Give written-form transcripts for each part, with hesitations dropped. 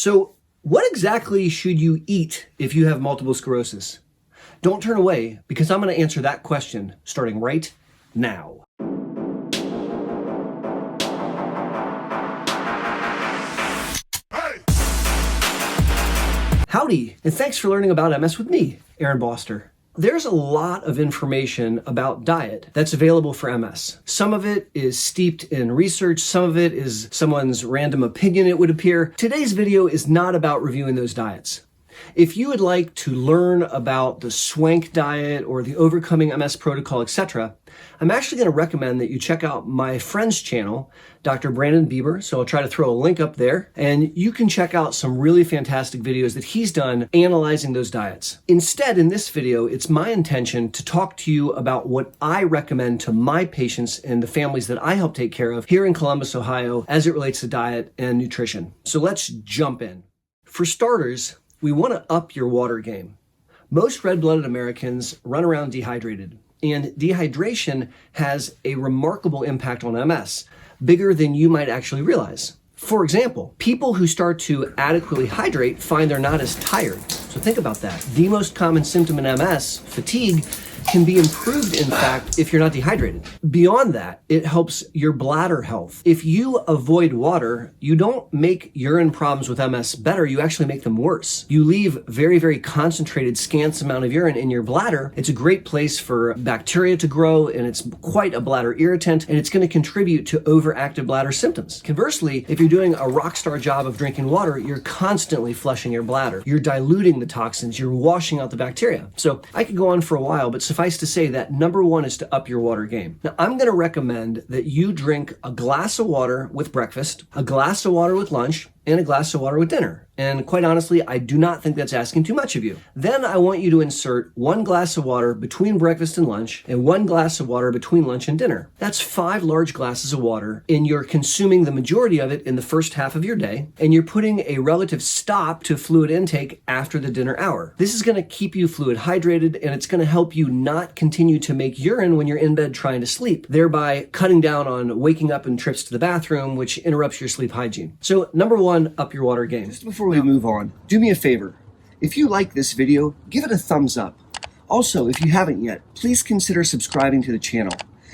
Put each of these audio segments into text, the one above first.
So what exactly should you eat if you have multiple sclerosis? Don't turn away, because I'm going to answer that question starting right now. Howdy, and thanks for learning about MS with me, Aaron Boster. There's a lot of information about diet that's available for MS. Some of it is steeped in research, some of it is someone's random opinion, it would appear. Today's video is not about reviewing those diets. If you would like to learn about the Swank diet or the Overcoming MS protocol, etc., I'm actually going to recommend that you check out my friend's channel, Dr. Brandon Bieber. So I'll try to throw a link up there, and you can check out some really fantastic videos that he's done analyzing those diets. Instead, in this video, it's my intention to talk to you about what I recommend to my patients and the families that I help take care of here in Columbus, Ohio, as it relates to diet and nutrition. So let's jump in. For starters, we want to up your water game. Most red-blooded Americans run around dehydrated, and dehydration has a remarkable impact on MS, bigger than you might actually realize. For example, people who start to adequately hydrate find they're not as tired. So think about that. The most common symptom in MS, fatigue, can be improved, in fact, if you're not dehydrated. Beyond that, it helps your bladder health. If you avoid water, you don't make urine problems with MS better, you actually make them worse. You leave very, very concentrated, scant amount of urine in your bladder. It's a great place for bacteria to grow, and it's quite a bladder irritant, and it's going to contribute to overactive bladder symptoms. Conversely, if you're doing a rock star job of drinking water, you're constantly flushing your bladder. You're diluting the toxins, you're washing out the bacteria. So I could go on for a while, but suffice to say that number one is to up your water game. Now, I'm going to recommend that you drink a glass of water with breakfast, a glass of water with lunch, and a glass of water with dinner. And quite honestly, I do not think that's asking too much of you. Then I want you to insert 1 glass of water between breakfast and lunch, and 1 glass of water between lunch and dinner. That's 5 large glasses of water, and you're consuming the majority of it in the first half of your day, and you're putting a relative stop to fluid intake after the dinner hour. This is going to keep you fluid hydrated, and it's going to help you not continue to make urine when you're in bed trying to sleep, thereby cutting down on waking up and trips to the bathroom, which interrupts your sleep hygiene. So number one, up your water game. Just before we move on, do me a favor. If you like this video, give it a thumbs up. Also, if you haven't yet, please consider subscribing to the channel.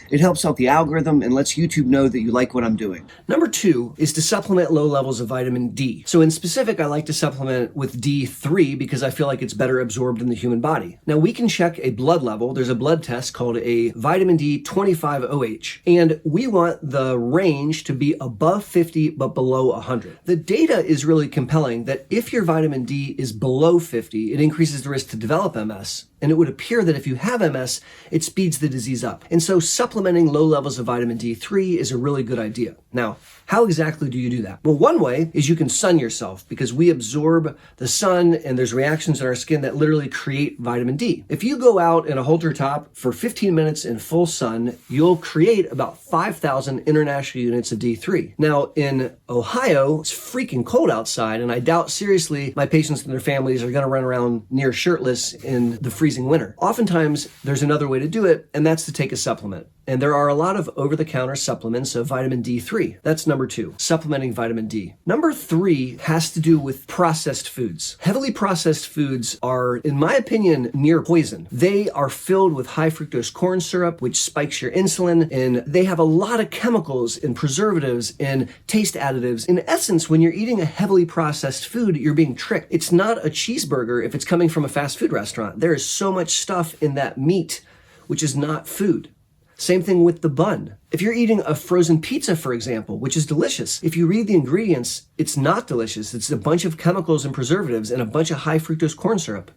It helps out the algorithm and lets YouTube know that you like what I'm doing. Number 2 is to supplement low levels of vitamin D. So in specific, I like to supplement with D3 because I feel like it's better absorbed in the human body. Now we can check a blood level. There's a blood test called a vitamin D 25OH, and we want the range to be above 50 but below 100. The data is really compelling that if your vitamin D is below 50, it increases the risk to develop MS. And it would appear that if you have MS, it speeds the disease up. And so supplementing low levels of vitamin D3 is a really good idea. Now, how exactly do you do that? Well, one way is you can sun yourself, because we absorb the sun and there's reactions in our skin that literally create vitamin D. If you go out in a halter top for 15 minutes in full sun, you'll create about 5,000 international units of D3. Now, in Ohio, it's freaking cold outside, and I doubt seriously my patients and their families are going to run around near shirtless in the freezing winter. Oftentimes, there's another way to do it, and that's to take a supplement. And there are a lot of over-the-counter supplements of vitamin D3. That's number 2, supplementing vitamin D. Number 3 has to do with processed foods. Heavily processed foods are, in my opinion, near poison. They are filled with high fructose corn syrup, which spikes your insulin, and they have a lot of chemicals and preservatives and taste additives. In essence, when you're eating a heavily processed food, you're being tricked. It's not a cheeseburger if it's coming from a fast food restaurant. There is so much stuff in that meat, which is not food. Same thing with the bun. If you're eating a frozen pizza, for example, which is delicious, if you read the ingredients, it's not delicious. It's a bunch of chemicals and preservatives and a bunch of high fructose corn syrup.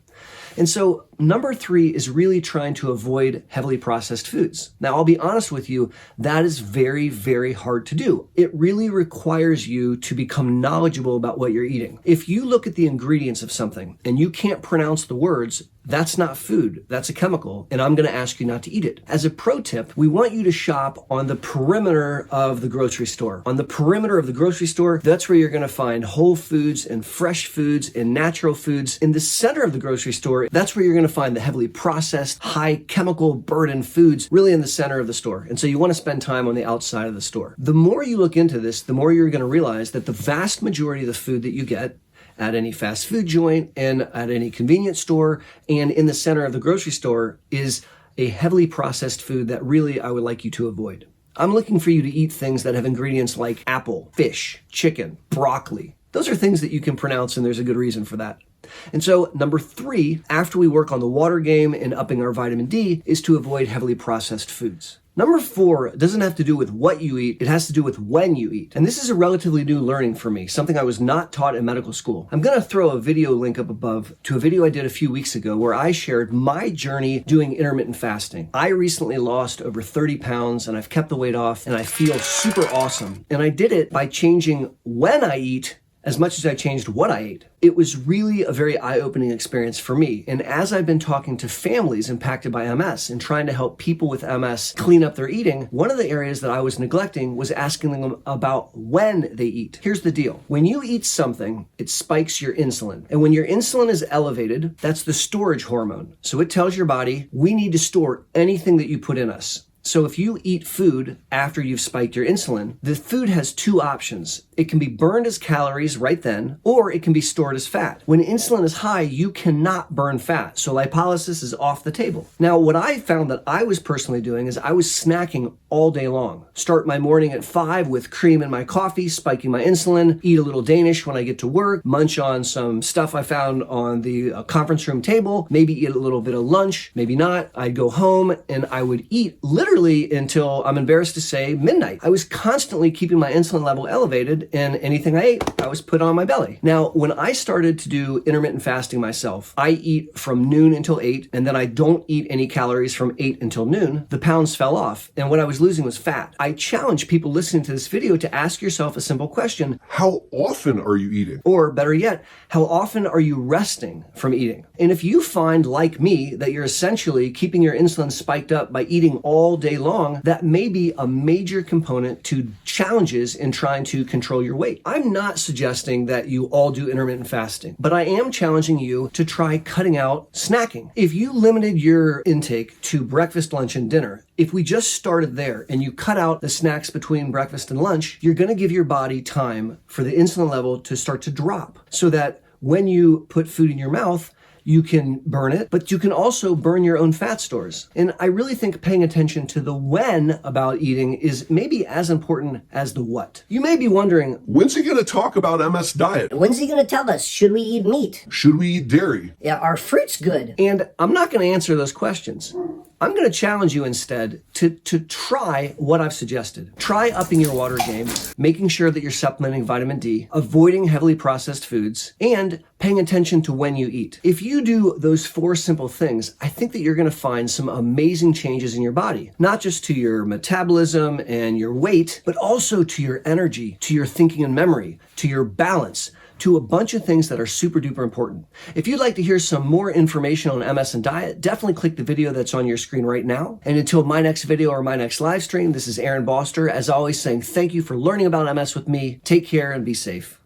And so number 3 is really trying to avoid heavily processed foods. Now, I'll be honest with you, that is very, very hard to do. It really requires you to become knowledgeable about what you're eating. If you look at the ingredients of something and you can't pronounce the words, that's not food, that's a chemical, and I'm gonna ask you not to eat it. As a pro tip, we want you to shop on the perimeter of the grocery store. On the perimeter of the grocery store, that's where you're gonna find whole foods and fresh foods and natural foods. In the center of the grocery store, that's where you're gonna find the heavily processed, high chemical burden foods, really in the center of the store. And so you wanna spend time on the outside of the store. The more you look into this, the more you're gonna realize that the vast majority of the food that you get at any fast food joint and at any convenience store and in the center of the grocery store is a heavily processed food that really I would like you to avoid. I'm looking for you to eat things that have ingredients like apple, fish, chicken, broccoli. Those are things that you can pronounce, and there's a good reason for that. And so number 3, after we work on the water game and upping our vitamin D, is to avoid heavily processed foods. Number 4 doesn't have to do with what you eat, it has to do with when you eat. And this is a relatively new learning for me, something I was not taught in medical school. I'm gonna throw a video link up above to a video I did a few weeks ago where I shared my journey doing intermittent fasting. I recently lost over 30 pounds and I've kept the weight off and I feel super awesome. And I did it by changing when I eat as much as I changed what I ate. It was really a very eye-opening experience for me. And as I've been talking to families impacted by MS and trying to help people with MS clean up their eating, one of the areas that I was neglecting was asking them about when they eat. Here's the deal. When you eat something, it spikes your insulin. And when your insulin is elevated, that's the storage hormone. So it tells your body, we need to store anything that you put in us. So if you eat food after you've spiked your insulin, the food has 2 options. It can be burned as calories right then, or it can be stored as fat. When insulin is high, you cannot burn fat, so lipolysis is off the table. Now, what I found that I was personally doing is I was snacking all day long. Start my morning at 5 with cream in my coffee, spiking my insulin, eat a little Danish when I get to work, munch on some stuff I found on the conference room table, maybe eat a little bit of lunch, maybe not. I'd go home and I would eat literally until, I'm embarrassed to say, midnight. I was constantly keeping my insulin level elevated and anything I ate, I was put on my belly. Now, when I started to do intermittent fasting myself, I eat from noon until 8, and then I don't eat any calories from 8 until noon. The pounds fell off, and what I was losing was fat. I challenge people listening to this video to ask yourself a simple question. How often are you eating? Or better yet, how often are you resting from eating? And if you find, like me, that you're essentially keeping your insulin spiked up by eating all day long, that may be a major component to challenges in trying to control your weight. I'm not suggesting that you all do intermittent fasting, but I am challenging you to try cutting out snacking. If you limited your intake to breakfast, lunch, and dinner, if we just started there and you cut out the snacks between breakfast and lunch, you're going to give your body time for the insulin level to start to drop so that when you put food in your mouth, you can burn it, but you can also burn your own fat stores. And I really think paying attention to the when about eating is maybe as important as the what. You may be wondering, when's he going to talk about MS diet? When's he going to tell us, should we eat meat? Should we eat dairy? Yeah, are fruits good? And I'm not going to answer those questions. I'm going to challenge you instead to try what I've suggested. Try upping your water game, making sure that you're supplementing vitamin D, avoiding heavily processed foods, and paying attention to when you eat. If you do those 4 simple things, I think that you're going to find some amazing changes in your body, not just to your metabolism and your weight, but also to your energy, to your thinking and memory, to your balance, to a bunch of things that are super duper important. If you'd like to hear some more information on MS and diet, definitely click the video that's on your screen right now. And until my next video or my next live stream, this is Aaron Boster, as always saying thank you for learning about MS with me. Take care and be safe.